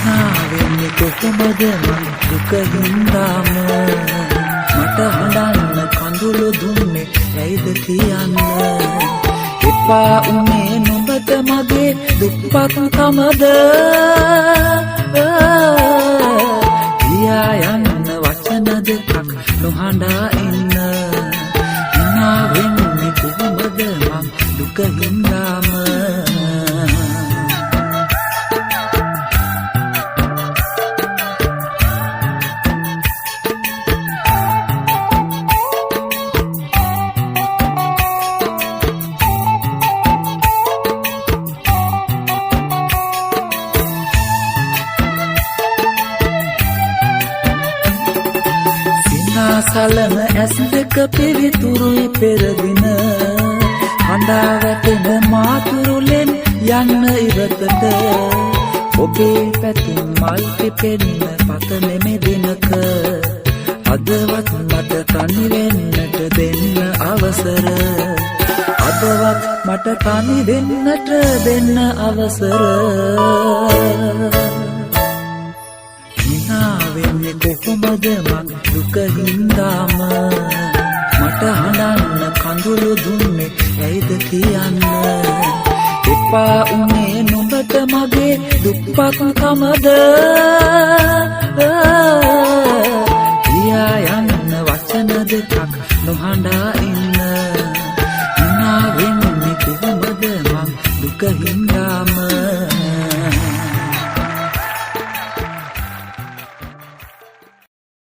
වෙන්නේ කොහොමද මං දුක හින්දාම මට හඬන්න කඳුළු දුන්නේ ඇයිද කියන්න එපා උනේ නුඹට මගේ දුප්පත් කමද කියා යන්න වචන දෙකක් නොහඬා ඉන්න හිනා වෙන්නේ කොහොමද මං දුක හින්දාම සලන ඇස් දෙක පිවිතුරුයි පෙරදින හඬා වැටෙන මාතුරුලෙන් යන්න ඉවතට ඔබේ පැතුම් මල් පිපෙන්න පතන මෙදිනක අදවත් මට තනි වෙන්නට දෙන්න අවසර අදවත් මට තනි වෙන්නට දෙන්න අවසර වෙන්නේ කොහොමද මං දුක හින්දාම මට හඬන්න කඳුළු දුන්නේ ඇයිද කියන්න එපා උනේ නුඹට මගේ දුප්පත් කමද කියා යන්න වචන දෙකක් නොහඬා